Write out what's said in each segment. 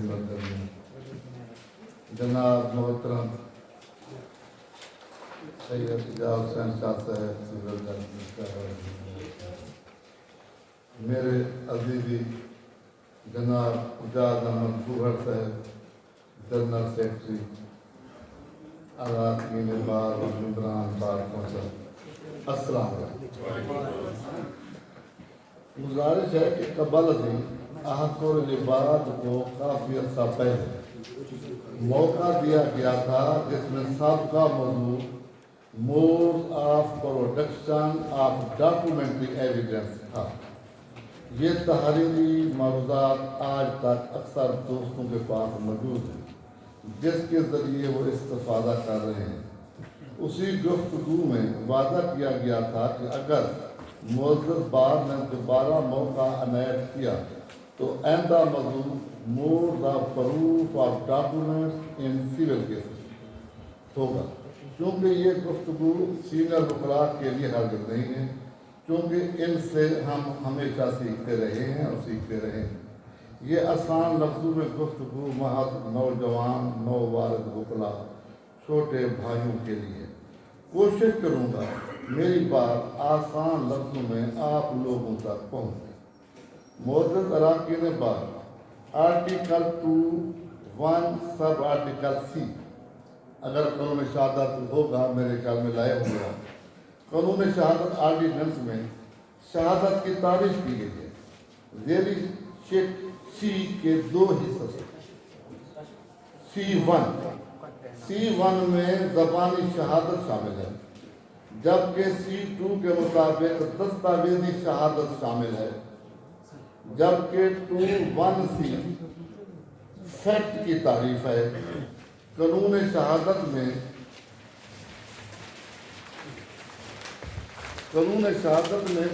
مقدم جناب محترم سید اعجاز حسین شاہ صاحب سیول جج، میرے عزیزی جناب اعجاز احمد گوہر صاحب جنرل سیکرٹری، اراکین بار و ممبران بار کونسل، السلام علیکم۔ گزارش ہے کہ قبل ازیں احکور لباد کو کافی عرصہ پہلے موقع دیا گیا تھا جس میں سابقہ موضوع mode of production of documentary evidence تھا۔ یہ تحریری معروضات آج تک اکثر دوستوں کے پاس موجود ہیں جس کے ذریعے وہ استفادہ کر رہے ہیں۔ اسی گفتگو میں وعدہ کیا گیا تھا کہ اگر معزز بار نے دوبارہ موقع عنایت کیا تو آئندہ موضوع mode of proof of documents in civil cases ہوگا، کیونکہ یہ گفتگو سینئر وکلاء کے لیے ہرگز نہیں ہے، کیونکہ ان سے ہم ہمیشہ سیکھتے رہے ہیں اور سیکھتے رہے ہیں۔ یہ آسان لفظوں میں گفتگو محض نوجوان نووارد وکلاء چھوٹے بھائیوں کے لیے۔ کوشش کروں گا میری بات آسان لفظوں میں آپ لوگوں تک پہنچے۔ معزز اراکین بار، آرٹیکل 2(1) سب آرٹیکل سی، اگر قانون شہادت ہوگا میرے خیال میں لائے ہوگا، قانون شہادت آرڈیننس میں شہادت کی تعریف کی گئی ہے۔ ذیلی شیٹ سی کے دو حصے، C1 میں زبانی شہادت شامل ہے، جبکہ C2 کے مطابق دستاویزی شہادت شامل ہے، جبکہ 2(1)C فیکٹ کی تعریف ہے۔ قانون شہادت میں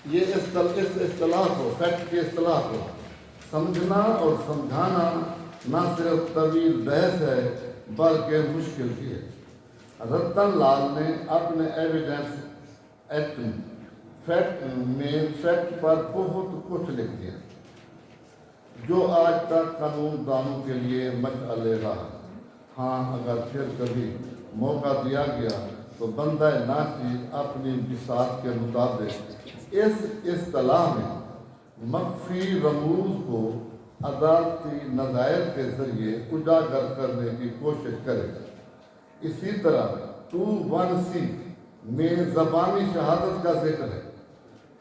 یہ اس اصطلاح کو، فیکٹ کی اصطلاح کو سمجھنا اور سمجھانا نہ صرف طویل بحث ہے بلکہ مشکل بھی ہے۔ رتن لال نے اپنے ایویڈنس ایکٹ میں فیکٹ پر بہت کچھ لکھ دیا جو آج تک قانون دانوں کے لیے مشعل رہا۔ ہاں، اگر پھر کبھی موقع دیا گیا تو بندہ ناچیز اپنی بساط کے مطابق اس اصطلاح میں مخفی رموز کو عدالتی نظائر کے ذریعے اجاگر کرنے کی کوشش کرے گا۔ اسی طرح 2(1)C میں زبانی شہادت کا ذکر ہے۔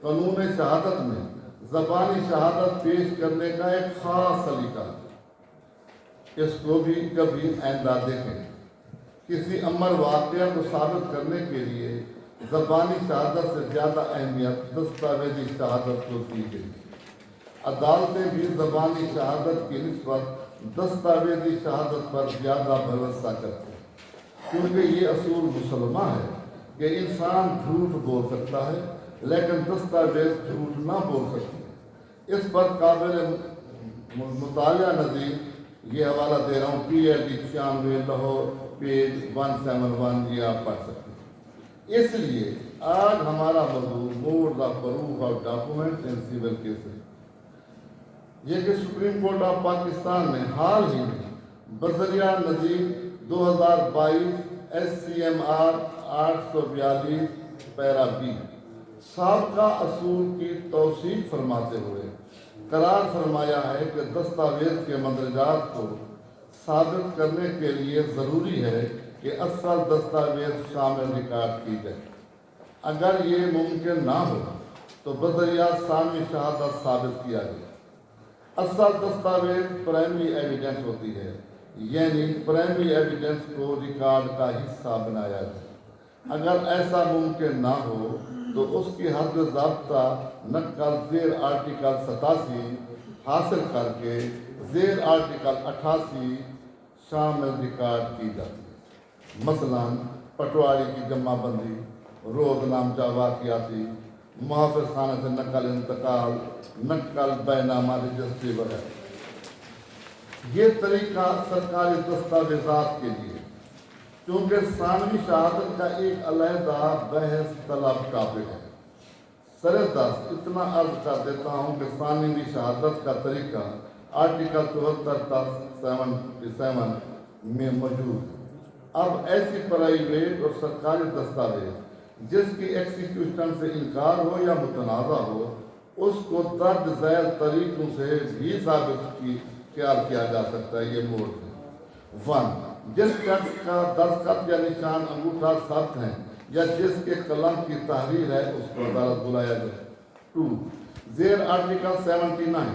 قانون شہادت میں زبانی شہادت پیش کرنے کا ایک خاص سلیقہ ہے، اس کو بھی کبھی آئندہ دیکھیں۔ کسی امر واقعہ کو ثابت کرنے کے لیے زبانی شہادت سے زیادہ اہمیت دستاویزی شہادت کو دی گئی۔ عدالتیں بھی زبانی شہادت کی نسبت دستاویزی شہادت پر زیادہ بھروسہ کرتے ہیں، کیونکہ یہ اصول مسلمہ ہے کہ انسان جھوٹ بول سکتا ہے لیکن دستاویز جھوٹ نہ بول سکتے۔ اس پر قابل مطالعہ نظیر یہ حوالہ دے رہا ہوں، PLD 96 لاہور پیج 171، یہ آپ پڑھ سکتے ہیں۔ اس لیے آج ہمارا موضوع mode of proof of document in civil cases یہ کہ سپریم کورٹ آف پاکستان نے حال ہی میں بذریعہ نظیر 2022 SCMR 842 پیرا B سابقہ اصول کی توثیق فرماتے ہوئے قرار فرمایا ہے کہ دستاویز کے مندرجات کو ثابت کرنے کے لیے ضروری ہے کہ اصل دستاویز شامل ریکارڈ کی جائے۔ اگر یہ ممکن نہ ہو تو بذریعہ ثانوی شہادت ثابت کیا جائے۔ اصل دستاویز پرائمری ایویڈنس ہوتی ہے، یعنی پرائمری ایویڈنس کو ریکارڈ کا حصہ بنایا جائے۔ اگر ایسا ممکن نہ ہو تو اس کی حد ضابطہ نقل زیر آرٹیکل 87 حاصل کر کے زیر آرٹیکل 88 شامل ریکارڈ کی جاتی ہے۔ مثلاً پٹواری کی جمع بندی، روز نامچہ واقعاتی، محافظ خانے سے نقل انتقال، نقل بینامہ رجسٹری وغیرہ۔ یہ طریقہ سرکاری دستاویزات کے لیے، کیونکہ ثانوی شہادت کا ایک علیحدہ بحث طلب ٹاپک ہے۔ سر دست اتنا عرض کر دیتا ہوں کہ ثانوی شہادت کا طریقہ आर्टिकल 74-77 में मौजूद है। अब ऐसी प्राइवेट और सरकारी दस्तावेज जिसकी एक्सिक्यूशन से इनकार हो या मुतनाज़ा हो, उसको दर्ज झैल तरीकों से भी साबित किया जा सकता है। ये मोड है। 1, जिस शख्स का दस्तखत या निशान अंगूठा सख्त है या जिसके कलम की तहरीर है, उसको अदालत बुलाया जाए। 2, ज़ेर आर्टिकल 79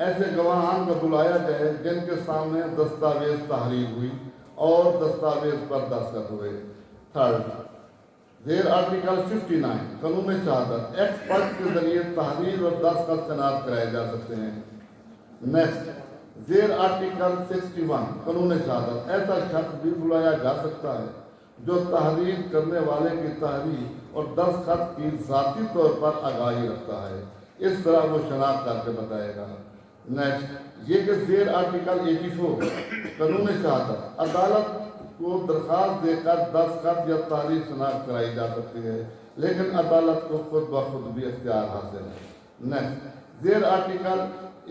ऐसे गवाहान को बुलाया जाए जिनके सामने दस्तावेज तहरीर हुई और दस्तावेज पर दस्तखत हुए। 3, ज़ेर आर्टिकल 59 कानून शहादत एक्सपर्ट के जरिए तहरीर और दस्तखत शनाख्त कराए जा सकते हैं। नेक्स्ट, ज़ेर आर्टिकल 61 कानून शहादत ऐसा शख्स भी बुलाया जा सकता है जो तहरीर करने वाले की तहरीर और दस्तखत की ज़ाती तौर पर आगाही रखता है। इस तरह वो शनाख्त करके बताएगा। नेक्स्ट, ये कि ज़ेर आर्टिकल 84 कानून शहादत अदालत को दरख्वास्त देकर दस्तखत या तहरीर शनाख्त कराई जा सकती है, लेकिन अदालत को खुद ब खुद भी इख्तियार हासिल है। नेक्स्ट, ज़ेर आर्टिकल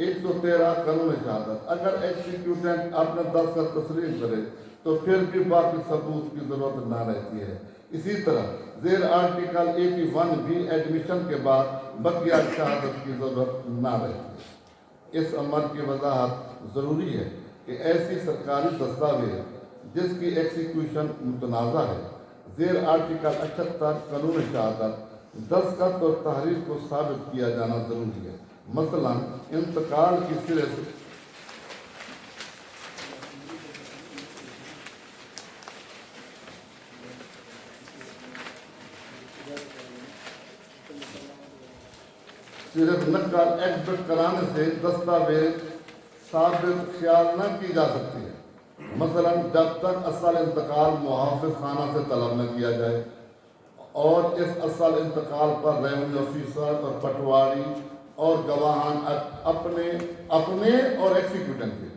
113 कानून शहादत अगर एग्जीक्यूटेंट अपना दस्तखत तस्लीम करे तो फिर भी बाकी सबूत की जरूरत ना रहती है। इसी तरह ज़ेर आर्टिकल 81 भी एडमिशन के बाद बकिया शहादत की जरूरत ना रहती है। इस अमल की वजाहत ज़रूरी है कि ऐसी सरकारी दस्तावेज जिसकी एक्सिक्यूशन मुतनाज़ा है, ज़ेर आर्टिकल 78 कानून शहादत दस्तखत और तहरीर को साबित किया जाना ज़रूरी है। मसलन इंतकाल की सिरे से सिर्फ नकल एग्जिबिट कराने से दस्तावेज साबित ख्याल न की जा सकती है। मसलन जब तक असल इंतकाल मुहाफ़िज़ खाना से तलब न किया जाए और इस असल इंतकाल पर रेवेन्यू ऑफिसर और पटवारी और गवाहान अपने और एक्सिक्यूटेंट के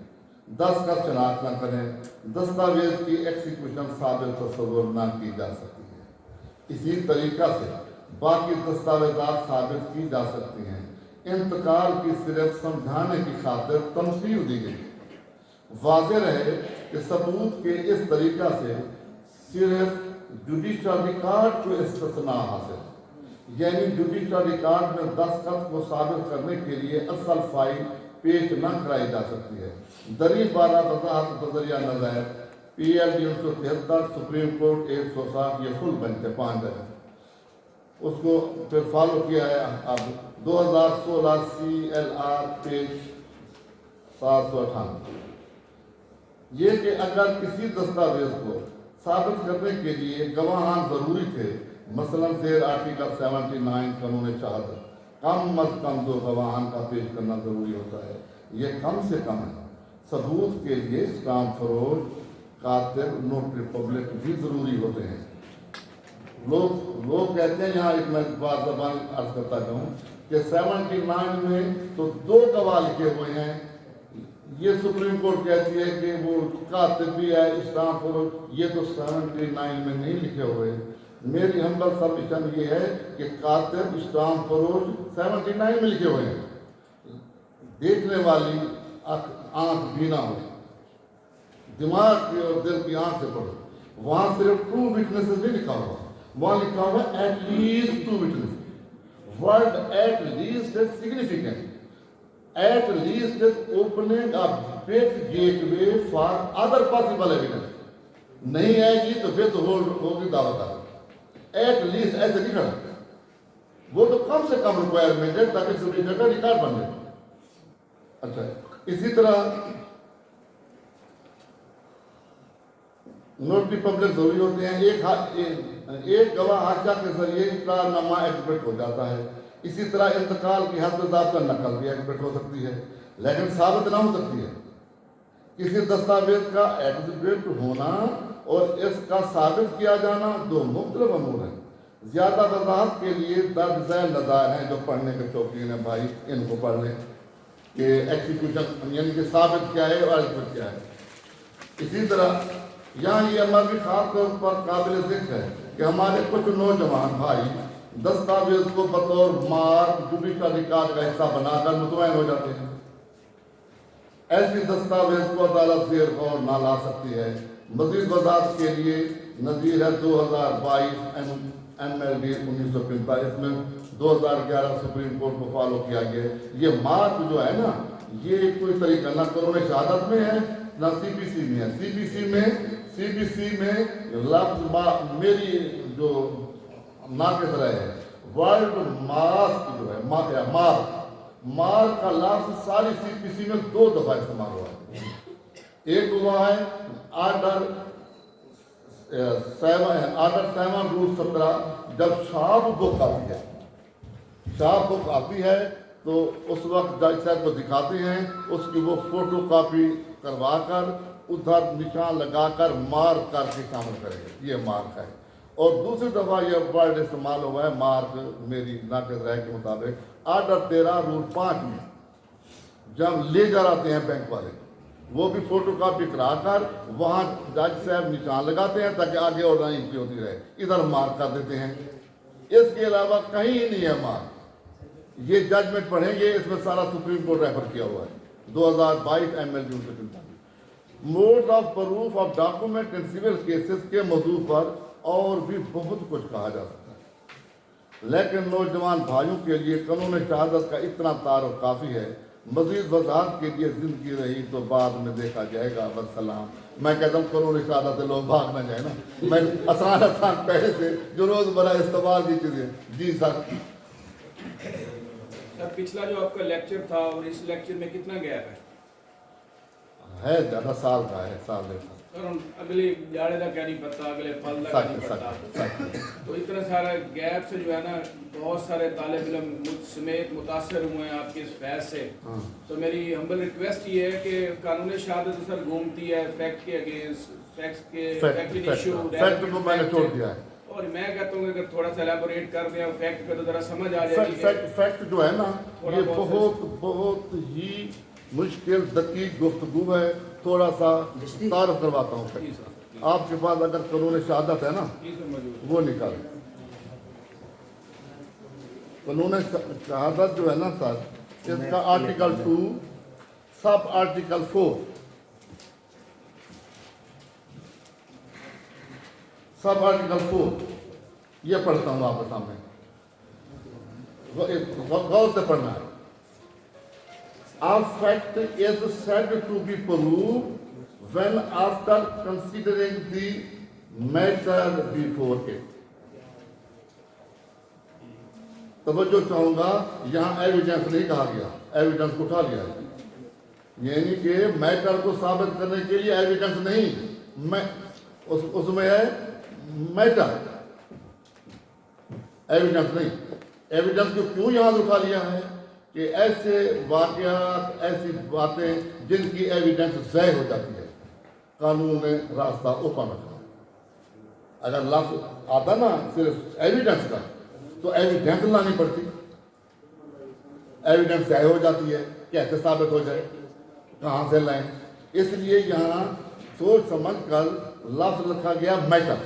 दस्तखत शनाख्त न करें, दस्तावेज की एक्सिक्यूशन साबित तस्वुर न की जा सकती है। इसी तरीक़ा से बाकी दस्तावेजात साबित की जा सकती हैं। इंतकाल की सिर्फ समझाने की खातिर तमसील दी गई। वाज़ेह रहे कि सबूत के इस तरीक़ा से सिर्फ जुडिशल रिकॉर्ड को इस्तिस्ना हासिल है, यानी जुडिशल रिकॉर्ड में दस्तखत को साबित करने के लिए असल फाइल पेश न कराई जा सकती है। दरी 12 वजाहत बजरिया नज़र PL 373 सुप्रीम कोर्ट 160 ये फुल बेंच है 5 जगह उसको फिर फॉलो किया है। अब 2016 CLR पेज 758 ये कि अगर किसी दस्तावेज को साबित करने के लिए गवाहान ज़रूरी थे, मसलन ज़ेर आर्टिकल 79 कानून शहादत कम अज़ कम 2 गवाहान का पेश करना ज़रूरी होता है। ये कम से कम है। सबूत के लिए स्टाम्प फरोश, कातिब, नोटरी पब्लिक भी ज़रूरी होते हैं। लोग कहते हैं, यहाँ एक मैं बात ज़बान अर्ज करता जाऊँ कि 79 में तो 2 गवाह लिखे हुए हैं। ये सुप्रीम कोर्ट कहती है कि वो कातिब भी है, स्टाम्प फरोश, ये तो 79 में नहीं लिखे हुए। मेरी हम्बल सबमिशन ये है कि कातिब, स्टाम्प फरोश 79 में लिखे हुए हैं। देखने वाली आँख बीना हो, दिमाग की और दिल की आँख से पढ़ो। वहाँ सिर्फ 2 विटनेसेस नहीं लिखा हुआ, वहाँ लिखा हुआ at least 2 witnesses. Word at least is significant. At least is opening a big gateway for other possible evidence. नहीं आएगी तो फिर तो होगी दावा का। एट लीस्ट ऐसे नहीं खड़ा, वो तो कम से कम रिक्वायरमेंट है ताकि जुडिशल का रिकॉर्ड बन जाए। अच्छा, इसी तरह नोटरी पब्लिक जरूरी होते हैं। एक गवाह हादसा के जरिए इकरारनामा एग्जिबिट हो जाता है। इसी तरह इंतकाल की हद ज़ाब्ता नकल भी एग्जिबिट हो सकती है, लेकिन साबित ना हो सकती है। किसी दस्तावेज का एग्जिबिट होना और इसका साबित किया जाना 2 मुख्तलिफ अमूर हैं। ज़्यादा वजाहत के लिए दर्ज झैल नज़ायर हैं जो पढ़ने के शौकीन हैं भाई, इनको पढ़ लें कि एक्सिक्यूशन यानी कि साबित क्या है और एग्जिबिट क्या है। इसी तरह यहाँ ये अमल भी खास तौर पर काबिल ज़िक्र है कि हमारे कुछ नौजवान भाई दस्तावेज को बतौर मार्क जुडिशल रिकॉर्ड का हिस्सा बनाकर मुतमईन हो जाते हैं। ऐसी दस्तावेज को अदालत से गौर न ला सकती है। मजीद वजाहत के लिए नज़ीर है 2022 MLD 1945 में 2011 सुप्रीम कोर्ट को फॉलो किया गया। ये मार्क जो है ना, ये कोई तरीका ना कानून शहादत में है ना CPC में है। CPC में लफ्ज मेरी जो नाक़िस है वर्ल्ड मास्क जो है मार्क का लफ्ज सारी CPC में 2 दफा इस्तेमाल हुआ है। एक हुआ है आर्डर 7 रूल 17, जब शार्प बुक आती है तो उस वक्त जज साहब को दिखाते हैं, उसकी वो फोटो कापी करवा कर उधर निशान लगाकर मार्क करके शामिल करेंगे। ये मार्क है। और दूसरी दफ़ा ये वर्ड इस्तेमाल हुआ है मार्क मेरी नाक़िस राय के मुताबिक आर्डर 13 रूल 5 में, जब ले जा आते हैं बैंक वाले, वो भी फोटो कापी करा कर वहाँ जज साहब निशान लगाते हैं ताकि आगे और एंट्री होती रहे, इधर मार्क कर देते हैं। इसके अलावा कहीं नहीं है मार्क। ये जजमेंट पढ़ेंगे, इसमें सारा सुप्रीम कोर्ट रेफर किया हुआ है 2022 MLD 1945। Mode of proof of document in civil cases के मौजू पर और भी बहुत कुछ कहा जा सकता है, लेकिन नौजवान भाइयों के लिए कानून शहादत का इतना तारुफ काफ़ी है। मजीद वजाहत के लिए जिंदगी रही तो बाद में देखा जाएगा। वस्सलाम। मैं कहता हूँ कानून शहादत से लोग भाग ना जाए ना। मैं आसान पहले से जो रोज़मर्रा इस्तेमाल की चीज़ें। जी सर। पिछला जो आपका लेक्चर था और इस लेक्चर में कितना गैप है? ज़्यादा साल का है, साल डेढ़ साल। सर अगले जाड़े का क्या नहीं पता, अगले फल का नहीं पता, तो इतना सारा गैप से जो है ना बहुत सारे तालिब इल्म मुझ समेत मुतासर हुए हैं आपके इस फैज से। तो मेरी हम्बल रिक्वेस्ट ये है कि कानून शहादत सर घूमती है फैक्ट के अगेंस्ट, फैक्ट को मैंने छोड़ दिया है। और मैं कहता हूँ अगर थोड़ा सा एलाबोरेट कर दें फैक्ट पे तो ज़रा समझ आ जाएगी। फैक्ट जो है ना, ये बहुत ही मुश्किल दकीक गुफ्तगू है। थोड़ा सा तारुफ करवाता हूँ। आपके पास अगर कानून शहादत है ना, वो निकालें। कानून शहादत जो है ना सर, इसका article 2 sub article 4 sub article 4 ये पढ़ता हूँ आपके सामने, गौर से पढ़ना है। A fact is said to be proved when after considering the matter before it. तवज्जो चाहूँगा, यहाँ एविडेंस नहीं कहा गया, एविडेंस को उठा लिया है। यानी कि मैटर को साबित करने के लिए एविडेंस नहीं, मैं उसमें है मैटर, एविडेंस नहीं। एविडेंस को क्यों यहाँ उठा लिया है कि ऐसे वाक़यात, ऐसी बातें जिनकी एविडेंस ज़ाय हो जाती है, कानून ने रास्ता ओपन रखा। अगर लफ्ज़ आता ना सिर्फ एविडेंस का, तो एविडेंस लानी पड़ती। एविडेंस ज़ाय हो जाती है, कैसे साबित हो जाए, कहाँ से लाएं। इसलिए यहाँ सोच समझ कर लफ्ज़ रखा गया मैटर,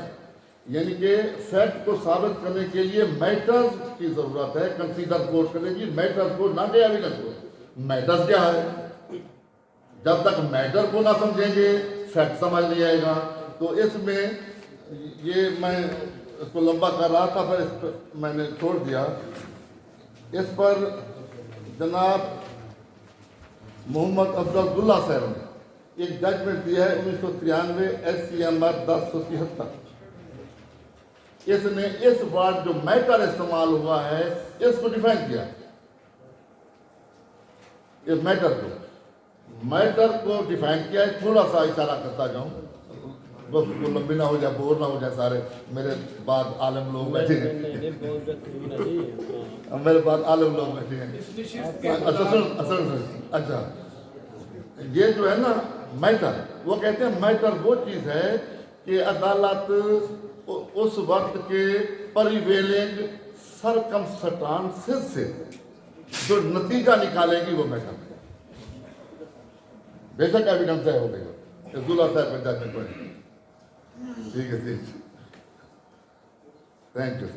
यानी कि फैक्ट को साबित करने के लिए मैटर्स की ज़रूरत है। कंसीडर कोर्ट करेगी मैटर्स को, ना कि एविडेंस को। मैटर्स क्या है? जब तक मैटर को ना समझेंगे फैक्ट समझ नहीं आएगा। तो इसमें ये मैं इसको लंबा कर रहा था, पर इस पर मैंने छोड़ दिया। इस पर जनाब मोहम्मद अब्दुल्ला साहब ने एक जजमेंट दिया है 1993 SCMR 1073। इसने इस वर्ड जो मैटर इस्तेमाल हुआ है इसको डिफाइन किया है। इस मैटर को डिफाइन किया है। थोड़ा सा इशारा करता जाऊं, बस को लंबी ना हो जाए, बोर ना हो जाए सारे। मेरे बाद आलम लोग बैठे हैं, मेरे बाद आलम लोग बैठे हैं। अच्छा, ये जो है ना मैटर, वो कहते हैं मैटर वो चीज़ है कि अदालत उस वक्त के परिवेलिंग सरकमस्टांसेस से जो नतीजा निकालेगी वो मैटर है। बेशक एविडेंस है हो गई, अब्दुल्ला साहब का जजमेंट पढ़ेंगे। ठीक है, थैंक यू।